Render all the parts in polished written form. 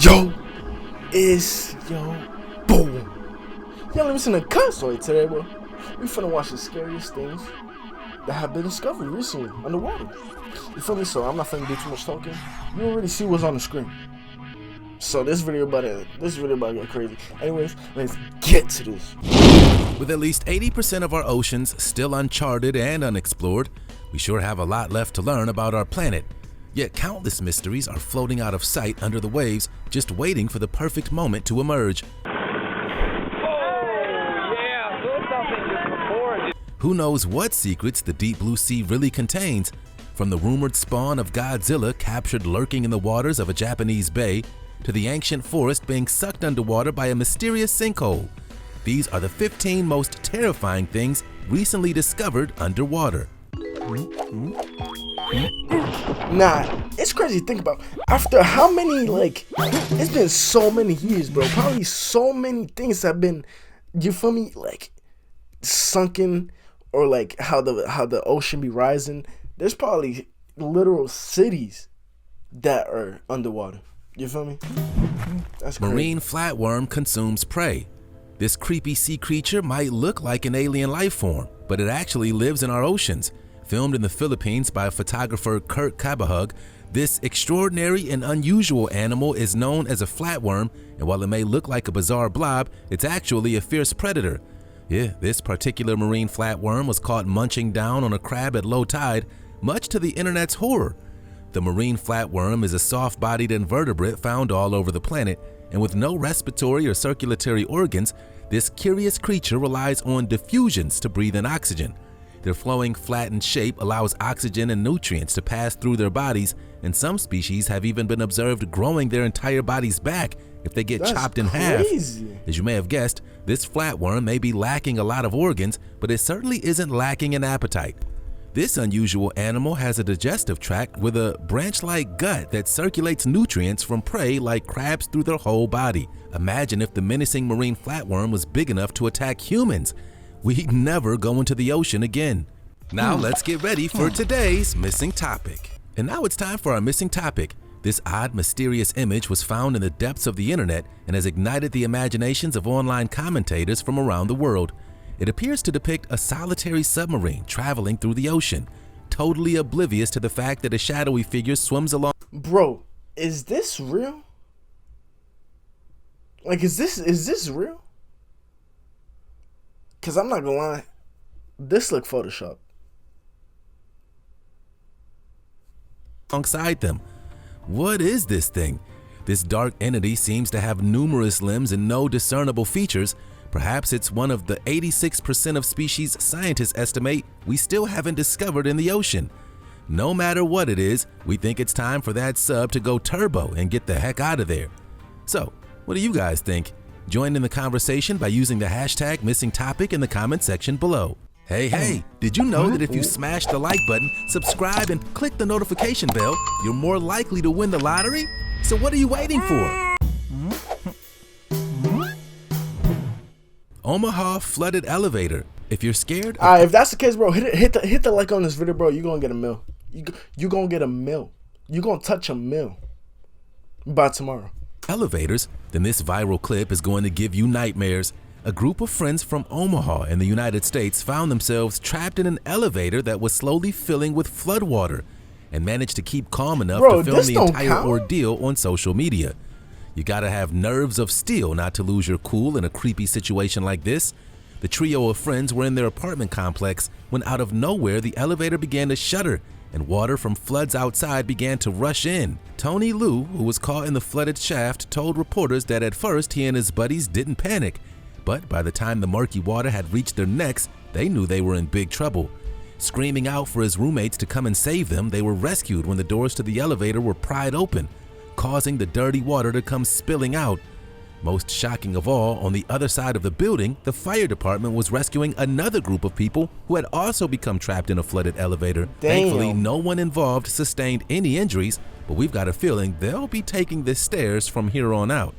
Yo, boom. Y'all listen to Cutsoy today, bro. We finna watch the scariest things that have been discovered recently underwater. You feel me? So I'm not finna do too much talking. You already see what's on the screen. So this video about to get crazy. Anyways, let's get to this. With at least 80% of our oceans still uncharted and unexplored, we sure have a lot left to learn about our planet. Yet countless mysteries are floating out of sight under the waves, just waiting for the perfect moment to emerge. Who knows what secrets the deep blue sea really contains? From the rumored spawn of Godzilla captured lurking in the waters of a Japanese bay, to the ancient forest being sucked underwater by a mysterious sinkhole. These are the 15 most terrifying things recently discovered underwater. Nah, it's crazy to think about. After how many, it's been so many years, bro. Probably so many things have been, you feel me, sunken, or how the ocean be rising. There's probably literal cities that are underwater. You feel me? That's crazy. Marine flatworm consumes prey. This creepy sea creature might look like an alien life form, but it actually lives in our oceans. Filmed in the Philippines by photographer Kurt Cabahug, this extraordinary and unusual animal is known as a flatworm, and while it may look like a bizarre blob, it's actually a fierce predator. Yeah, this particular marine flatworm was caught munching down on a crab at low tide, much to the internet's horror. The marine flatworm is a soft-bodied invertebrate found all over the planet, and with no respiratory or circulatory organs, this curious creature relies on diffusions to breathe in oxygen. Their flowing, flattened shape allows oxygen and nutrients to pass through their bodies, and some species have even been observed growing their entire bodies back if they get chopped in half. As you may have guessed, this flatworm may be lacking a lot of organs, but it certainly isn't lacking in appetite. This unusual animal has a digestive tract with a branch-like gut that circulates nutrients from prey like crabs through their whole body. Imagine if the menacing marine flatworm was big enough to attack humans. We'd never go into the ocean again. Now let's get ready for today's missing topic. And now it's time for our missing topic. This odd, mysterious image was found in the depths of the internet and has ignited the imaginations of online commentators from around the world. It appears to depict a solitary submarine traveling through the ocean, totally oblivious to the fact that a shadowy figure swims along. Bro, is this real? Is this real? Cause I'm not gonna lie, this look photoshopped. Alongside them. What is this thing? This dark entity seems to have numerous limbs and no discernible features. Perhaps it's one of the 86% of species scientists estimate we still haven't discovered in the ocean. No matter what it is, we think it's time for that sub to go turbo and get the heck out of there. So, what do you guys think? Join in the conversation by using the hashtag #MissingTopic in the comment section below. Hey, did you know that if you smash the like button, subscribe, and click the notification bell, you're more likely to win the lottery? So what are you waiting for? Omaha flooded elevator. If you're scared, if that's the case, bro, hit the like on this video, bro. You gonna get a mil. You gonna get a mil. You gonna touch a mil by tomorrow. Elevators, then this viral clip is going to give you nightmares. A group of friends from Omaha in the United States found themselves trapped in an elevator that was slowly filling with floodwater and managed to keep calm enough to film the entire ordeal on social media. You gotta have nerves of steel not to lose your cool in a creepy situation like this. The trio of friends were in their apartment complex when out of nowhere the elevator began to shudder and water from floods outside began to rush in. Tony Liu, who was caught in the flooded shaft, told reporters that at first he and his buddies didn't panic, but by the time the murky water had reached their necks, they knew they were in big trouble. Screaming out for his roommates to come and save them, they were rescued when the doors to the elevator were pried open, causing the dirty water to come spilling out. Most shocking of all, on the other side of the building, the fire department was rescuing another group of people who had also become trapped in a flooded elevator. Damn. Thankfully, no one involved sustained any injuries, but we've got a feeling they'll be taking the stairs from here on out.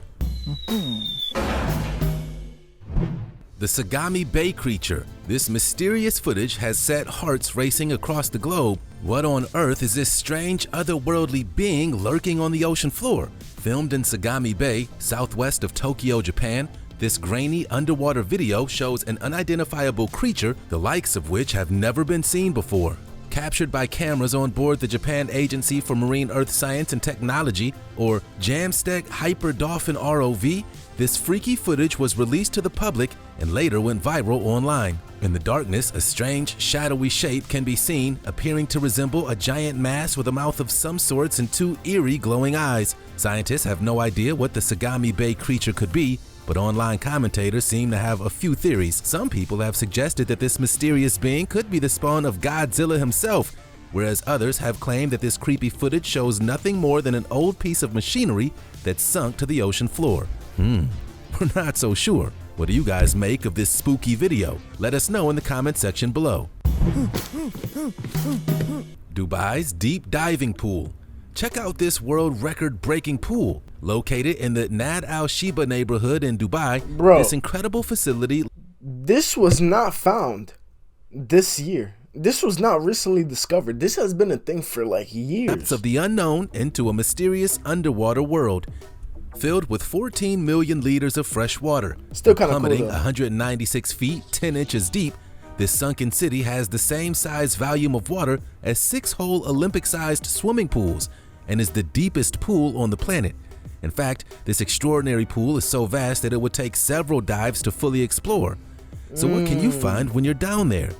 The Sagami Bay creature. This mysterious footage has set hearts racing across the globe. What on earth is this strange otherworldly being lurking on the ocean floor? Filmed in Sagami Bay, southwest of Tokyo, Japan, this grainy underwater video shows an unidentifiable creature, the likes of which have never been seen before. Captured by cameras on board the Japan Agency for Marine Earth Science and Technology, or JAMSTEC Hyper Dolphin ROV, this freaky footage was released to the public and later went viral online. In the darkness, a strange, shadowy shape can be seen, appearing to resemble a giant mass with a mouth of some sorts and two eerie glowing eyes. Scientists have no idea what the Sagami Bay creature could be, but online commentators seem to have a few theories. Some people have suggested that this mysterious being could be the spawn of Godzilla himself, whereas others have claimed that this creepy footage shows nothing more than an old piece of machinery that sunk to the ocean floor. We're not so sure. What do you guys make of this spooky video? Let us know in the comment section below. Dubai's deep diving pool. Check out this world record-breaking pool. Located in the Nad Al Sheba neighborhood in Dubai, Bro, this incredible facility. This was not found this year. This was not recently discovered. This has been a thing for like years. Depths of the unknown into a mysterious underwater world. Filled with 14 million liters of fresh water. Still kind of cool, plummeting though. 196 feet, 10 inches deep, this sunken city has the same size volume of water as 6-hole Olympic-sized swimming pools and is the deepest pool on the planet. In fact, this extraordinary pool is so vast that it would take several dives to fully explore. So what can you find when you're down there?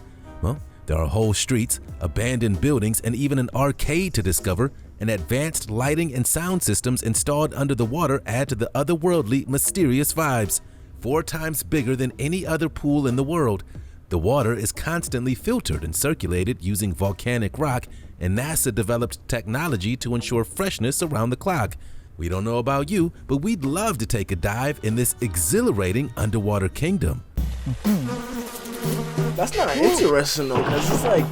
Well, there are whole streets, abandoned buildings, and even an arcade to discover, and advanced lighting and sound systems installed under the water add to the otherworldly, mysterious vibes. 4 times bigger than any other pool in the world. The water is constantly filtered and circulated using volcanic rock and NASA-developed technology to ensure freshness around the clock. We don't know about you, but we'd love to take a dive in this exhilarating underwater kingdom. That's not interesting though, because it's like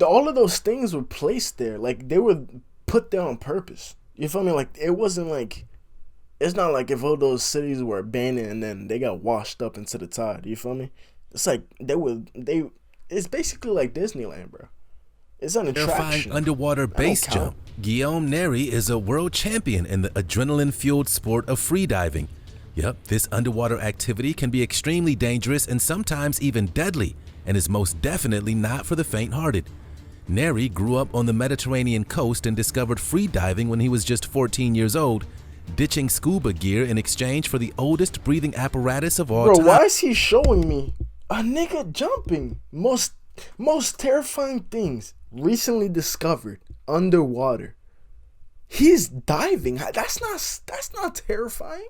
all of those things were placed there. Like they were put there on purpose. You feel me? Like it wasn't like, it's not like if all those cities were abandoned and then they got washed up into the tide. You feel me? It's like it's basically like Disneyland, bro. It's an attraction. Terrifying underwater base jump. Guillaume Neri is a world champion in the adrenaline-fueled sport of freediving. Yep, this underwater activity can be extremely dangerous and sometimes even deadly, and is most definitely not for the faint-hearted. Neri grew up on the Mediterranean coast and discovered freediving when he was just 14 years old, ditching scuba gear in exchange for the oldest breathing apparatus of all time. Bro, why is he showing me a nigga jumping? Most terrifying things recently discovered underwater. He's diving. That's not terrifying.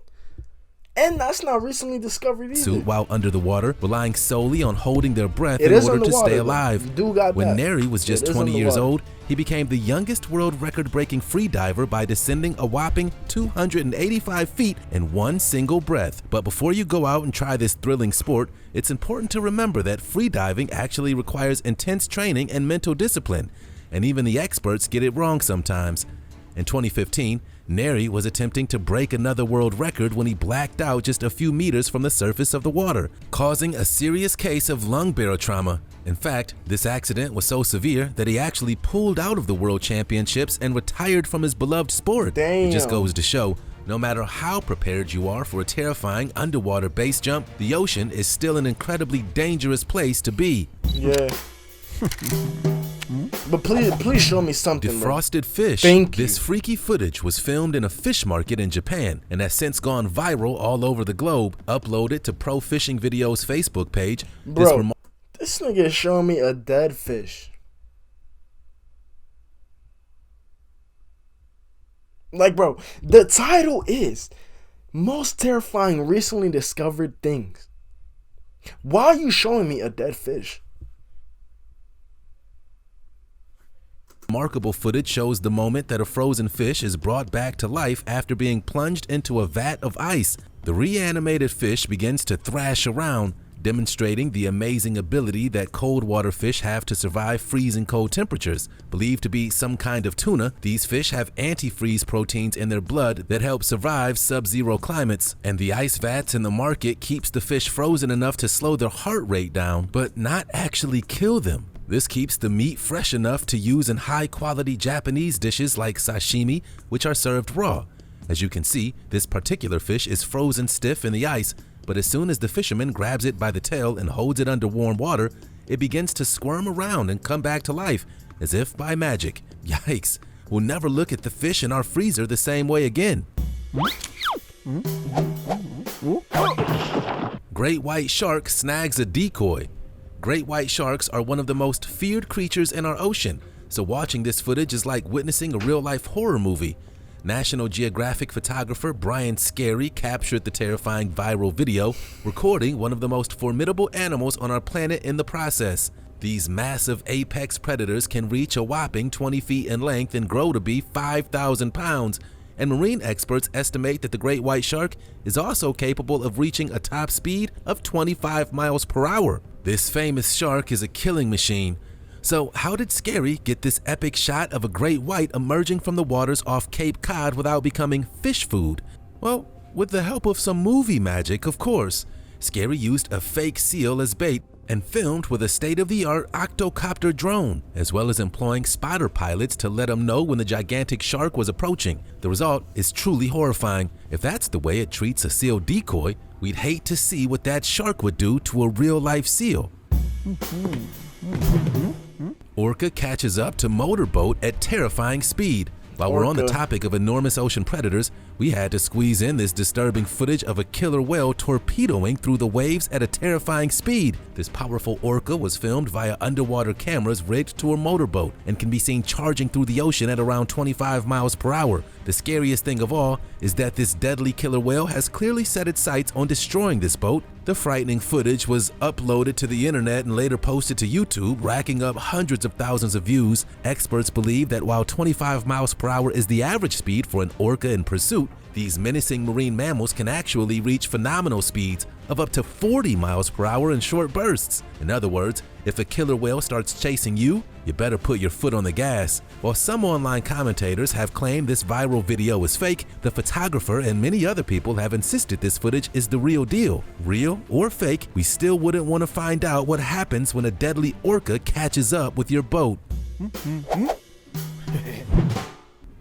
And that's not recently discovered either. Suit while under the water, relying solely on holding their breath in order to stay alive. When Neri was just 20 years old, he became the youngest world record-breaking freediver by descending a whopping 285 feet in one single breath. But before you go out and try this thrilling sport, it's important to remember that freediving actually requires intense training and mental discipline, and even the experts get it wrong sometimes. In 2015, Neri was attempting to break another world record when he blacked out just a few meters from the surface of the water, causing a serious case of lung barotrauma. In fact, this accident was so severe that he actually pulled out of the World Championships and retired from his beloved sport. Damn. It just goes to show, no matter how prepared you are for a terrifying underwater base jump, the ocean is still an incredibly dangerous place to be. Yeah. But please show me something. Defrosted fish. Thank you. This freaky footage was filmed in a fish market in Japan and has since gone viral all over the globe. Uploaded to Pro Fishing Videos Facebook page. Bro, this nigga is showing me a dead fish. Like, bro, the title is Most Terrifying Recently Discovered Things. Why are you showing me a dead fish? Remarkable footage shows the moment that a frozen fish is brought back to life after being plunged into a vat of ice. The reanimated fish begins to thrash around, demonstrating the amazing ability that cold water fish have to survive freezing cold temperatures. Believed to be some kind of tuna, these fish have antifreeze proteins in their blood that help survive sub-zero climates, and the ice vats in the market keeps the fish frozen enough to slow their heart rate down, but not actually kill them. This keeps the meat fresh enough to use in high-quality Japanese dishes like sashimi, which are served raw. As you can see, this particular fish is frozen stiff in the ice, but as soon as the fisherman grabs it by the tail and holds it under warm water, it begins to squirm around and come back to life, as if by magic. Yikes! We'll never look at the fish in our freezer the same way again. Great white shark snags a decoy. Great white sharks are one of the most feared creatures in our ocean, so watching this footage is like witnessing a real-life horror movie. National Geographic photographer Brian Scarry captured the terrifying viral video, recording one of the most formidable animals on our planet in the process. These massive apex predators can reach a whopping 20 feet in length and grow to be 5,000 pounds, and marine experts estimate that the great white shark is also capable of reaching a top speed of 25 miles per hour. This famous shark is a killing machine. So how did Scarry get this epic shot of a great white emerging from the waters off Cape Cod without becoming fish food? Well, with the help of some movie magic, of course. Scarry used a fake seal as bait and filmed with a state-of-the-art octocopter drone, as well as employing spotter pilots to let him know when the gigantic shark was approaching. The result is truly horrifying. If that's the way it treats a seal decoy, we'd hate to see what that shark would do to a real-life seal. Orca catches up to motorboat at terrifying speed. While we're on the topic of enormous ocean predators, we had to squeeze in this disturbing footage of a killer whale torpedoing through the waves at a terrifying speed. This powerful orca was filmed via underwater cameras rigged to a motorboat and can be seen charging through the ocean at around 25 miles per hour. The scariest thing of all is that this deadly killer whale has clearly set its sights on destroying this boat. The frightening footage was uploaded to the internet and later posted to YouTube, racking up hundreds of thousands of views. Experts believe that while 25 miles per hour is the average speed for an orca in pursuit, these menacing marine mammals can actually reach phenomenal speeds of up to 40 miles per hour in short bursts. In other words, if a killer whale starts chasing you, you better put your foot on the gas. While some online commentators have claimed this viral video is fake, the photographer and many other people have insisted this footage is the real deal. Real or fake, we still wouldn't want to find out what happens when a deadly orca catches up with your boat.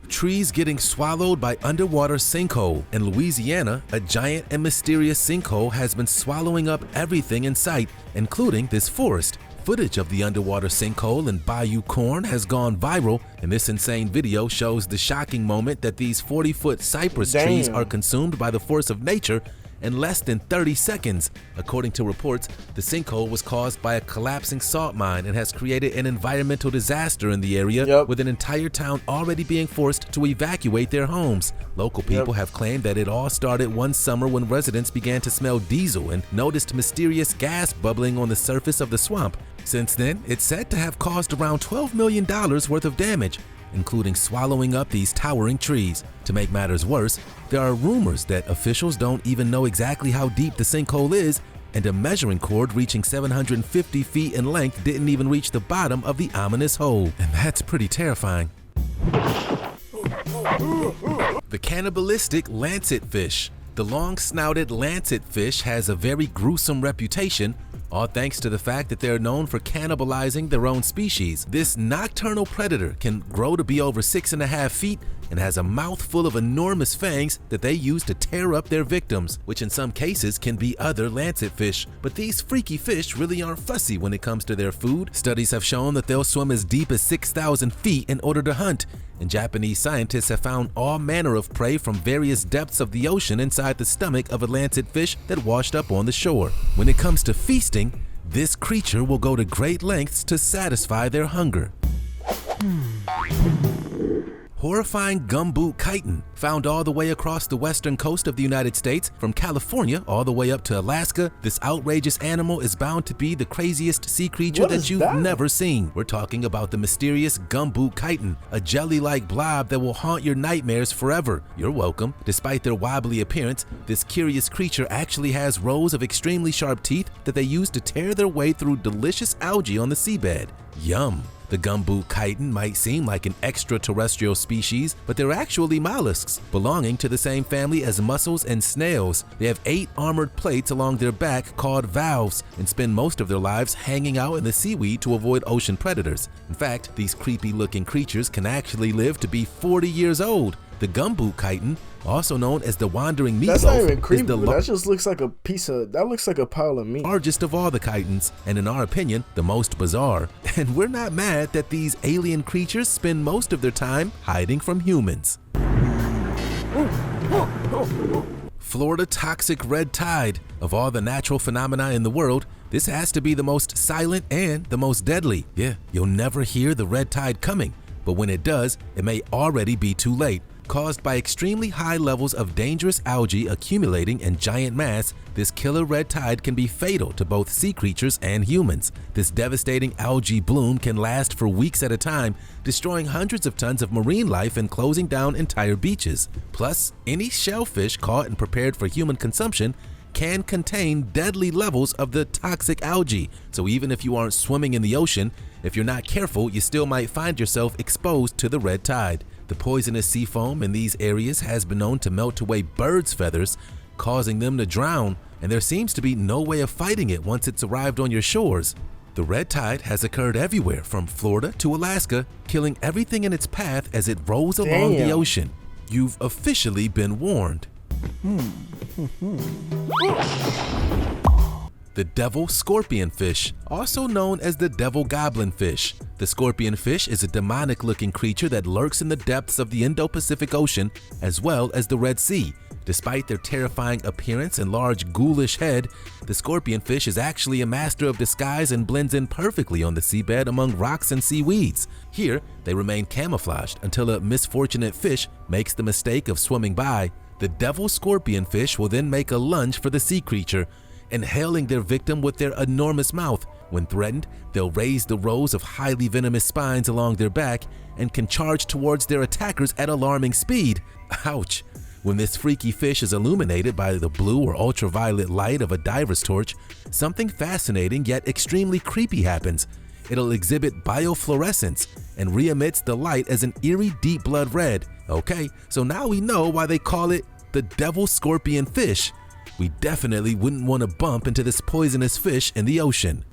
Trees getting swallowed by underwater sinkhole. In Louisiana, a giant and mysterious sinkhole has been swallowing up everything in sight, including this forest. Footage of the underwater sinkhole in Bayou Corn has gone viral, and this insane video shows the shocking moment that these 40-foot cypress trees are consumed by the force of nature in less than 30 seconds. According to reports, the sinkhole was caused by a collapsing salt mine and has created an environmental disaster in the area, with an entire town already being forced to evacuate their homes. Local people have claimed that it all started one summer when residents began to smell diesel and noticed mysterious gas bubbling on the surface of the swamp. Since then, it's said to have caused around $12 million worth of damage, including swallowing up these towering trees. To make matters worse, there are rumors that officials don't even know exactly how deep the sinkhole is, and a measuring cord reaching 750 feet in length didn't even reach the bottom of the ominous hole. And that's pretty terrifying. The cannibalistic lancet fish. The long-snouted lancet fish has a very gruesome reputation, all thanks to the fact that they're known for cannibalizing their own species. This nocturnal predator can grow to be over 6.5 feet and has a mouth full of enormous fangs that they use to tear up their victims, which in some cases can be other lancet fish. But these freaky fish really aren't fussy when it comes to their food. Studies have shown that they'll swim as deep as 6,000 feet in order to hunt, and Japanese scientists have found all manner of prey from various depths of the ocean inside the stomach of a lancet fish that washed up on the shore. When it comes to feasting, this creature will go to great lengths to satisfy their hunger. Horrifying gumboot chitin, found all the way across the western coast of the United States, from California all the way up to Alaska. This outrageous animal is bound to be the craziest sea creature What that is you've that? never seen. We're talking about the mysterious gumboot chitin, a jelly-like blob that will haunt your nightmares forever. You're welcome. Despite their wobbly appearance, this curious creature actually has rows of extremely sharp teeth that they use to tear their way through delicious algae on the seabed. Yum! The gumboot chitin might seem like an extraterrestrial species, but they're actually mollusks, belonging to the same family as mussels and snails. They have 8 armored plates along their back called valves and spend most of their lives hanging out in the seaweed to avoid ocean predators. In fact, these creepy-looking creatures can actually live to be 40 years old. The gumboot chitin, also known as the wandering meatloaf, That's not even creepy. is the That just looks like a piece of. That looks like a pile of meat. largest of all the chitins, and in our opinion, the most bizarre. And we're not mad that these alien creatures spend most of their time hiding from humans. Florida toxic red tide. Of all the natural phenomena in the world, this has to be the most silent and the most deadly. Yeah, you'll never hear the red tide coming, but when it does, it may already be too late. Caused by extremely high levels of dangerous algae accumulating in giant mass, this killer red tide can be fatal to both sea creatures and humans. This devastating algae bloom can last for weeks at a time, destroying hundreds of tons of marine life and closing down entire beaches. Plus, any shellfish caught and prepared for human consumption can contain deadly levels of the toxic algae. So even if you aren't swimming in the ocean, if you're not careful, you still might find yourself exposed to the red tide. The poisonous sea foam in these areas has been known to melt away birds' feathers, causing them to drown, and there seems to be no way of fighting it once it's arrived on your shores. The red tide has occurred everywhere from Florida to Alaska, killing everything in its path as it rolls along the ocean. You've officially been warned. The devil scorpion fish, also known as the devil goblin fish. The scorpion fish is a demonic-looking creature that lurks in the depths of the Indo-Pacific Ocean as well as the Red Sea. Despite their terrifying appearance and large ghoulish head, the scorpion fish is actually a master of disguise and blends in perfectly on the seabed among rocks and seaweeds. Here, they remain camouflaged until a misfortunate fish makes the mistake of swimming by. The devil scorpion fish will then make a lunge for the sea creature, inhaling their victim with their enormous mouth. When threatened, they'll raise the rows of highly venomous spines along their back and can charge towards their attackers at alarming speed. Ouch! When this freaky fish is illuminated by the blue or ultraviolet light of a diver's torch, something fascinating yet extremely creepy happens. It'll exhibit biofluorescence and re-emits the light as an eerie deep blood red. Okay, so now we know why they call it the devil scorpion fish. We definitely wouldn't want to bump into this poisonous fish in the ocean.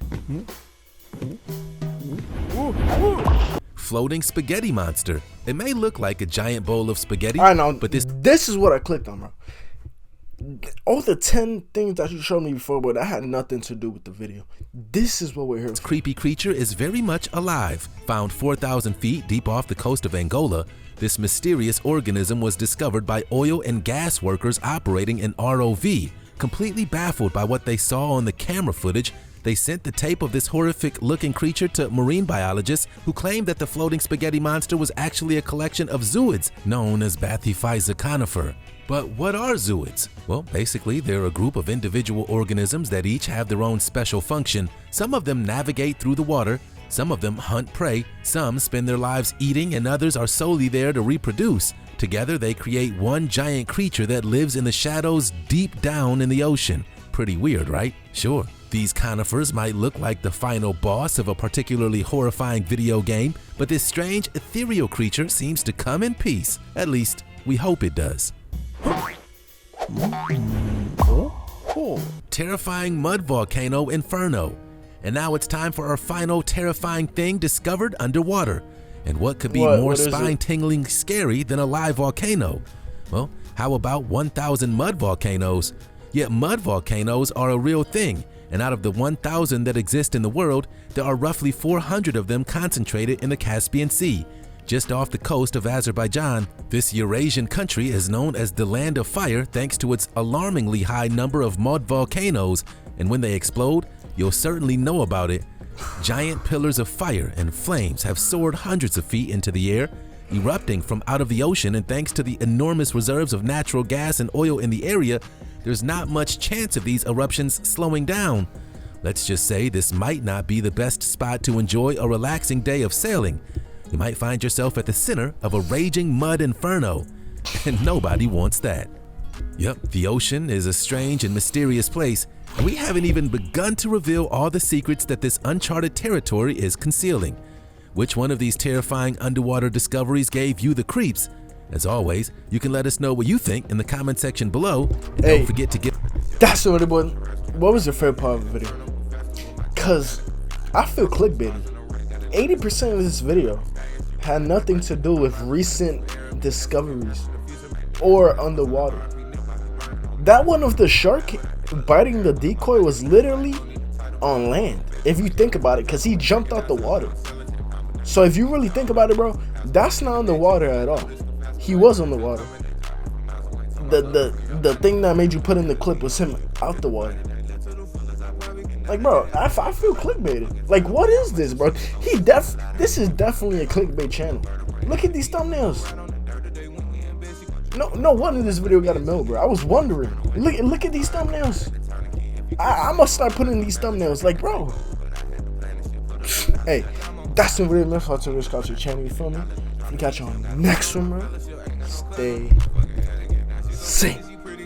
Floating spaghetti monster. It may look like a giant bowl of spaghetti, I know, but this is what I clicked on, bro. All the 10 things that you showed me before, but that had nothing to do with the video. This is what we're here for. creepy creature is very much alive. Found 4,000 feet deep off the coast of Angola, this mysterious organism was discovered by oil and gas workers operating an ROV. Completely baffled by what they saw on the camera footage, they sent the tape of this horrific-looking creature to marine biologists who claimed that the floating spaghetti monster was actually a collection of zooids known as Bathyphysa conifer. But what are zooids? Well, basically, they're a group of individual organisms that each have their own special function. Some of them navigate through the water, some of them hunt prey, some spend their lives eating, and others are solely there to reproduce. Together, they create one giant creature that lives in the shadows deep down in the ocean. Pretty weird, right? Sure. These conifers might look like the final boss of a particularly horrifying video game, but this strange ethereal creature seems to come in peace. At least, we hope it does. Terrifying mud volcano inferno. And now it's time for our final terrifying thing discovered underwater. And what could be more spine-tingling scary than a live volcano? Well, how about 1,000 mud volcanoes? Yet mud volcanoes are a real thing, and out of the 1,000 that exist in the world, there are roughly 400 of them concentrated in the Caspian Sea, just off the coast of Azerbaijan. This Eurasian country is known as the Land of Fire thanks to its alarmingly high number of mud volcanoes, and when they explode, you'll certainly know about it. Giant pillars of fire and flames have soared hundreds of feet into the air, erupting from out of the ocean, and thanks to the enormous reserves of natural gas and oil in the area, there's not much chance of these eruptions slowing down. Let's just say this might not be the best spot to enjoy a relaxing day of sailing. You might find yourself at the center of a raging mud inferno, and nobody wants that. Yep, the ocean is a strange and mysterious place, and we haven't even begun to reveal all the secrets that this uncharted territory is concealing. Which one of these terrifying underwater discoveries gave you the creeps? As always, you can let us know what you think in the comment section below, and don't forget to give... That's what it was. What was your favorite part of the video? Cause I feel clickbaity. 80% of this video had nothing to do with recent discoveries or underwater. That one of the shark biting the decoy was literally on land, if you think about it, because he jumped out the water. So if you really think about it, bro, that's not underwater at all. He was on the water. The thing that made you put in the clip was him out the water. Like, bro, I feel clickbaited. Like, what is this, bro? This is definitely a clickbait channel. Look at these thumbnails. No wonder this video got a mil, bro. I was wondering. Look at these thumbnails. I must start putting these thumbnails. Like, bro. Hey, that's the video. Let's to this culture channel. You feel me? We got you on the next one, bro. Stay safe.